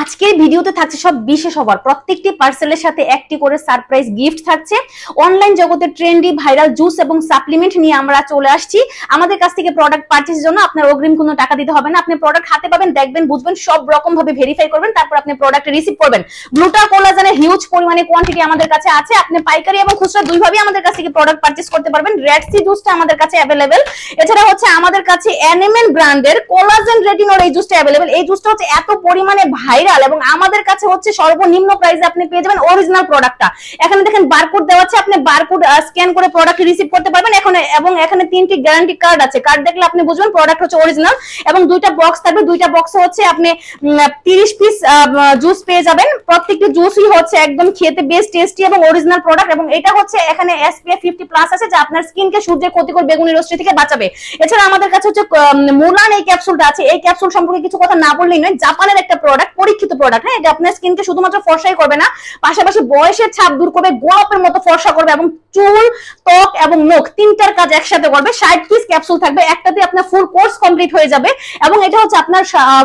আজকের ভিডিওতে থাকছে সব বিশেষ অফার, প্রত্যেকটি পার্সেলের সাথে একটি করে সারপ্রাইজ গিফট থাকছে। অনলাইন জগতে ট্রেন্ডি ভাইরাল জুস এবং সাপ্লিমেন্ট নিয়ে আমরা চলে আসছি। আমাদের কাছ থেকে প্রোডাক্ট পারচেজের জন্য আপনার অগ্রিম কোনো টাকা দিতে হবে না। আপনি প্রোডাক্ট হাতে পাবেন, দেখবেন, বুঝবেন, সব রকম ভাবে ভেরিফাই করবেন, তারপর আপনি প্রোডাক্ট রিসিভ করবেন। গ্লুটা কোলাজেনের হিউজ পরিমাণে কোয়ান্টিটি আমাদের কাছে আছে। আপনি পাইকারি এবং খুচরা দুইভাবেই আমাদের কাছ থেকে প্রোডাক্ট পারচেজ করতে পারবেন। রেড সি জুসটা আমাদের কাছে অ্যাভেলেবেল। এছাড়া হচ্ছে আমাদের কাছে এনএমএন ব্র্যান্ডের কোলাজেন রেটিনল এই জুসটা অ্যাভেলেবেল। এই জুসটা হচ্ছে এত পরিমাণে ভাইরাল এবং আমাদের কাছে হচ্ছে সর্বনিম্ন প্রাইসে আপনি পেয়ে যাবেন অরিজিনাল প্রোডাক্টটা। এখানে দেখেন বারকোড দেওয়া আছে, আপনি বারকোড স্ক্যান করে প্রোডাক্ট রিসিভ করতে পারবেন। এখানে 3টি গ্যারান্টি কার্ড আছে। কার্ড দেখলে আপনি বুঝবেন প্রোডাক্ট হচ্ছে অরিজিনাল। এবং 2টা বক্স থাকবে, 2টা বক্সে হচ্ছে আপনি 30 পিস জুস পেয়ে যাবেন। প্রত্যেকটি জুসই হচ্ছে একদম খেতে বেশ টেস্টি এবং অরিজিনাল প্রোডাক্ট। এবং এটা হচ্ছে এখানে SPF 50+ আছে, যা আপনার স্কিনকে সূর্যের ক্ষতিকর বেগুনি রশ্মি থেকে বাঁচাবে। এছাড়া আমাদের কাছে হচ্ছে মুলান এই ক্যাপসুলটা আছে। এই ক্যাপসুল সম্পর্কে কিছু কথা না বললেই নয়, জাপানের একটা প্রোডাক্ট, পরীক্ষিত প্রোডাক্ট। হ্যাঁ, এটা আপনার স্কিনকে শুধুমাত্র ফর্সাই করবে না, পাশাপাশি বয়সের ছাপ দূর করবে, গোলাপের মতো ফর্সা করবে এবং চুল, ত্বক এবং মুখ 3টার কাজ একসাথে করবে। 60 পিস ক্যাপসুল থাকবে, একটাতে আপনার ফুল কোর্স কমপ্লিট হয়ে যাবে। এবং এটা হচ্ছে আপনার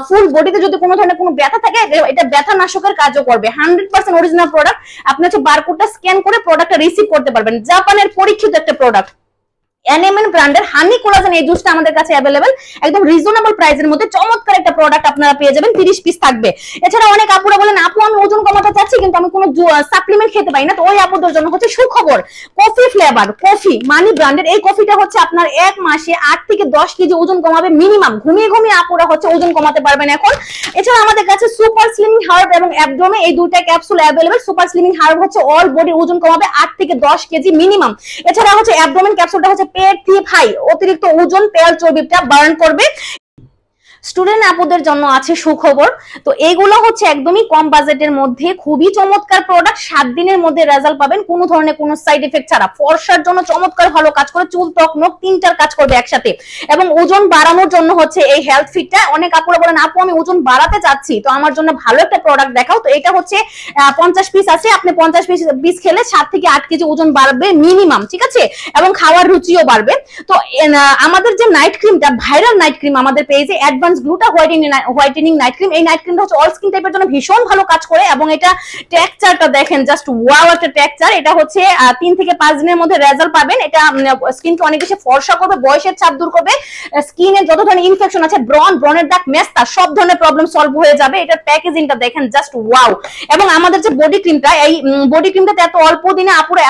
ফুল বডিতে যদি কোনো ধরনের কোনো ব্যথা থাকে, এটা ব্যথা নাশকের কাজও করবে। 100% অরিজিনাল প্রোডাক্ট। আপনি হচ্ছে বারকোডটা স্ক্যান করে প্রোডাক্টটা রিসিভ করতে পারবেন। জাপানের পরীক্ষিত একটা প্রোডাক্ট এনএমএন ব্র্যান্ডের হানি কোলাজেন এই জুসটা আমাদের কাছে অ্যাভেলেবেল। একদম রিজনেবল প্রাইসের মধ্যে চমৎকার একটা প্রোডাক্ট আপনারা পেয়ে যাবেন। 30 পিস থাকবে। এছাড়া অনেক আপুরা বলেন, আপু আমি ওজন কমাতে চাচ্ছি কিন্তু আমি কোনো সাপ্লিমেন্ট খেতে পাই না। তো ওই আপুদের জন্য হচ্ছে সুখবর। কফি ফ্লেভার কফি মানি ব্র্যান্ডের এই কফিটা হচ্ছে আপনার 1 মাসে 8 থেকে 10 কেজি ওজন কমাবে মিনিমাম। ঘুমিয়ে ঘুমিয়ে আপুরা হচ্ছে ওজন কমাতে পারবেন এখন। এছাড়া আমাদের কাছে সুপার স্লিমিং হার্ব এবং অ্যাবডোমে এই 2টা capsule available. Super slimming herb হচ্ছে অল বডির ওজন কমাবে 8 থেকে 10 কেজি মিনিমাম। এছাড়া হচ্ছে অ্যাবডোমেন ক্যাপসুলটা হচ্ছে পেট থেকে হাই অতিরিক্ত ওজন, তেল, চর্বিটা বার্ন করবে। স্টুডেন্ট আপুদের জন্য আছে সুখবর। তো এইগুলো হচ্ছে একদমই কম বাজেটের মধ্যে খুবই চমৎকার প্রোডাক্ট। 7 দিনের মধ্যে রেজাল্ট পাবেন কোনো ধরনের কোনো সাইড এফেক্ট ছাড়া। ফর্সার জন্য চমৎকার ভালো কাজ করে, চুল, ত্বক, নখ 3টার কাজ করবে একসাথে। এবং ওজন বাড়ানোর জন্য হচ্ছে এই হেলথ ফিটটা। অনেক আপুরা বলেন, আপু আমি ওজন বাড়াতে চাচ্ছি, তো আমার জন্য ভালো একটা প্রোডাক্ট দেখাও। তো এটা হচ্ছে 50 পিস আছে। আপনি 50 পিস খেলে 7 থেকে 8 কেজি ওজন বাড়বে মিনিমাম, ঠিক আছে? এবং খাওয়ার রুচিও বাড়বে। তো আমাদের যে নাইট ক্রিমটা, ভাইরাল নাইট ক্রিম আমাদের পেজে অ্যাডভান্স গ্লুটা হোয়াইটেনিং নাইট ক্রিম। এই নাইট ক্রিমটা হচ্ছে অল স্কিন টাইপের জন্য ভীষণ ভালো কাজ করে। এবং এটা টেক্সচারটা দেখেন, জাস্ট ওয়াও একটা টেক্সচার। এটা হচ্ছে 3 থেকে 5 দিনের মধ্যে রেজাল্ট পাবেন। এটা স্কিনকে অনেক বেশি ফর্সা করবে, বয়সের ছাপ দূর করবে, স্কিনে যত ধরনের ইনফেকশন আছে, ব্রণের দাগ, মেস্তা, সব ধরনের প্রবলেম সলভ হয়ে যাবে। এটার প্যাকেজিংটা দেখেন, জাস্ট ওয়াও। এবং আমাদের যে বডি ক্রিমটা, এই বডি ক্রিমটাতে এত অল্প দিনে আপুরা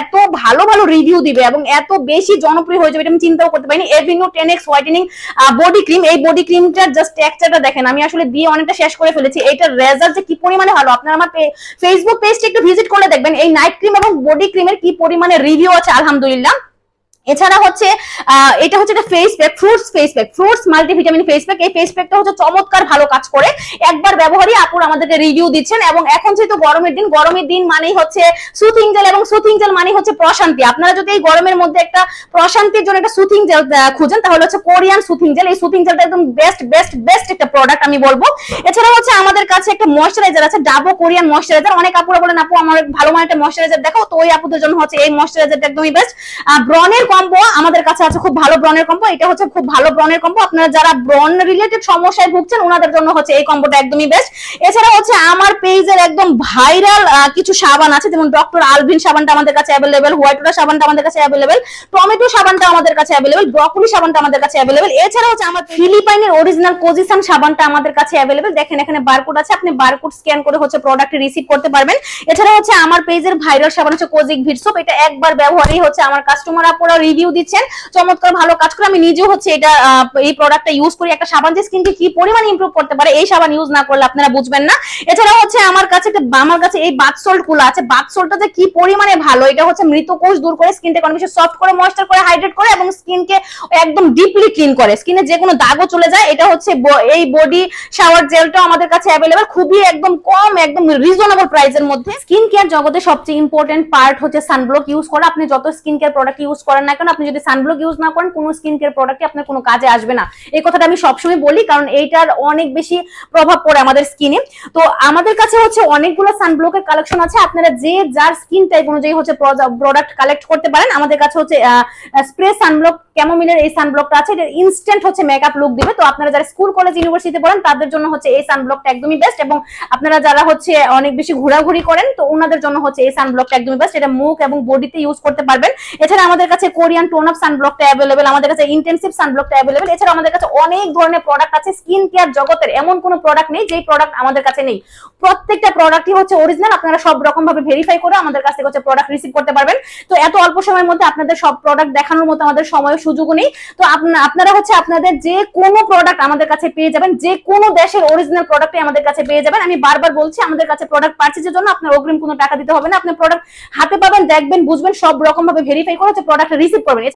এত ভালো ভালো রিভিউ দিবে এবং এত বেশি জনপ্রিয় হয়ে যাবে, এটা আমি চিন্তাও করতে পারিনি। Avenue 10X whitening body cream. এই বডি ক্রিমটার জাস্ট টেক্সচারটা দেখেন, আমি আসলে দিয়ে অনেকটা শেষ করে ফেলেছি। এটার রেজাল্ট যে কি পরিমাণে ভালো, আপনারা আমার ফেসবুক পেজটা একটু ভিজিট করলে দেখবেন এই নাইট ক্রিম এবং বডি ক্রিমের কি পরিমাণে রিভিউ আছে, আলহামদুলিল্লাহ। এছাড়া হচ্ছে এটা হচ্ছে একটা face pack, fruits multivitamin face pack. এই ফেস প্যাকটা হচ্ছে চমৎকার ভালো কাজ করে। একবার ব্যবহারই আপুরা আমাদেরকে রিভিউ দিচ্ছেন। এবং এখন যেহেতু গরমের দিন মানেই হচ্ছে সুথিং জেল, এবং সুথিং জেল মানে হচ্ছে প্রশান্তি। আপনারা যদি এই গরমের মধ্যে একটা প্রশান্তির জন্য একটা সুথিং জেল খুঁজেন, তাহলে হচ্ছে কোরিয়ান সুথিং জেল। এই সুথিং জেলটা একদম বেস্ট একটা প্রোডাক্ট আমি বলবো। এছাড়া হচ্ছে আমাদের কাছে একটা ময়শ্চারাইজার আছে, ডাবো কোরিয়ান ময়শ্চারাইজার। অনেক আপুরা বলেন, আপু আমার ভালো মানের একটা ময়শ্চারাইজার দেখাও। তো ওই আপুদের জন্য হচ্ছে এই ময়শ্চারাইজারটা একদমই বেস্ট। ব্রনের কম্বো আমাদের কাছে আছে, খুব ভালো ব্রনের কম্বো। এটা হচ্ছে খুব ভালো ব্রনের কম্বো। আপনারা যারা ব্রন রিলেটেড সমস্যায় ভুগছেন ওনাদের জন্য হচ্ছে এই কম্বোটা একদমই বেস্ট। এছাড়া হচ্ছে আমার পেজের একদম ভাইরাল কিছু সাবান আছে, যেমন ডক্টর আলভিন সাবানটা আমাদের কাছে অ্যাভেলেবেল, হোয়াইট সাবানটা আমাদের কাছে অ্যাভেলেবেল, টমেটো সাবানটা আমাদের কাছে অ্যাভেলেবেল, ব্রকলি সাবানটা আমাদের কাছে অ্যাভেলেবেল। এছাড়া হচ্ছে আমার ফিলিপাইনের অরিজিনাল কোজিসান সাবানটা আমাদের কাছে অ্যাভেলেবেল। দেখেন এখানে বারকোড আছে, আপনি বারকোড স্ক্যান করে হচ্ছে প্রোডাক্ট রিসিভ করতে পারবেন। এছাড়া হচ্ছে আমার পেজের ভাইরাল সাবান হচ্ছে কোজিক ভিট সোপ। এটা একবার ব্যবহারই হচ্ছে আমার কাস্টমার আপুরা রিভিউ দিচ্ছেন, চমৎকার ভালো কাজ করে। আমি নিজেও হচ্ছে এটা এই প্রোডাক্টটা ইউজ করি। একটা সাবান যে স্কিনকে কি পরিমাণ ইমপ্রুভ করতে পারে, এই সাবান ইউজ না করলে আপনারা বুঝবেন না। এছাড়া হচ্ছে আমার কাছে এই বাথ সল্ট গুলো আছে। বাথ সল্টটা যে কি পরিমাণে ভালো, এটা হচ্ছে মৃত কোষ দূর করে, স্কিনটাকে অনেক বেশি সফট করে, ময়েশ্চার করে, হাইড্রেট করে এবং স্কিনকে একদম ডিপলি ক্লিন করে। স্কিনে যে কোনো দাগও চলে যায়। এটা হচ্ছে এই বডি শাওয়ার জেলটা আমাদের কাছে অ্যাভেলেবেল, খুবই একদম কম, একদম রিজনেবল প্রাইসের মধ্যে। স্কিন কেয়ার জগতে সবচেয়ে ইম্পর্টেন্ট পার্ট হচ্ছে সানব্লক ইউজ করা। আপনি যত স্কিন কেয়ার প্রোডাক্ট ইউজ করেন না কেন, আপনি যদি সানব্লক ইউজ না করেন, কোনো স্কিন কেয়ার প্রোডাক্টই আপনার কোনো কাজে আসবে না। এই কথাটা আমি সবসময় বলি, কারণ এইটার অনেক বেশি প্রভাব পড়ে আমাদের স্কিনে। তো আমাদের কাছে হচ্ছে অনেকগুলো সানব্লকের কালেকশন আছে। আপনারা যার স্কিন টাইপ অনুযায়ী হচ্ছে প্রোডাক্ট কালেক্ট করতে পারেন। আমাদের কাছে হচ্ছে স্প্রে সানব্লক ক্যামোমিলের এই সানব্লকটা আছে, এটা ইনস্ট্যান্ট হচ্ছে মেকআপ লুক দিবে। তো আপনারা যারা স্কুল কলেজ ইউনিভার্সিটিতে পড়েন তাদের জন্য হচ্ছে এই সানব্লকটা একদমই বেস্ট, এবং আপনারা যারা হচ্ছে অনেক বেশি ঘোরাঘুরি করেন তো ওনাদের জন্য হচ্ছে এই সানব্লকটা একদমই বেস্ট। এটা মুখ এবং বডিতে ইউজ করতে পারবেন। এছাড়া আমাদের কাছে কোরিয়ান টোন আপ সানব্লকটা অ্যাভেলেবেল, আমাদের কাছে ইন্টেনসিভ সানব্লকটা অ্যাভেলেবেল। এছাড়া আমাদের কাছে অনেক ধরনের প্রোডাক্ট আছে। স্কিন কেয়ার জগতের এমন কোনো প্রোডাক্ট নেই যে প্রোডাক্ট আমাদের কাছে নেই। প্রত্যেকটা প্রোডাক্টই হচ্ছে অরিজিনাল। আপনারা সব রকম ভাবে ভেরিফাই করে আমাদের কাছ থেকে হচ্ছে প্রোডাক্ট রিসিভ করতে পারবেন। তো এত অল্প সময়ের মধ্যে আপনাদের সব প্রোডাক্ট দেখানোর মতো আমাদের সময় সুযোগও নেই। তো আপনারা হচ্ছে আপনাদের যে কোনো প্রোডাক্ট আমাদের কাছে পেয়ে যাবেন, যে কোনো দেশের অরিজিনাল প্রোডাক্টই আমাদের কাছে পেয়ে যাবেন। আমি বারবার বলছি, আমাদের কাছে প্রোডাক্ট পারচেজের জন্য আপনার অগ্রিম কোনো টাকা দিতে হবে না। আপনি প্রোডাক্ট হাতে পাবেন, দেখবেন, বুঝবেন, সব রকম ভাবে ভেরিফাই করে প্রোডাক্ট রিসিভ করবেন।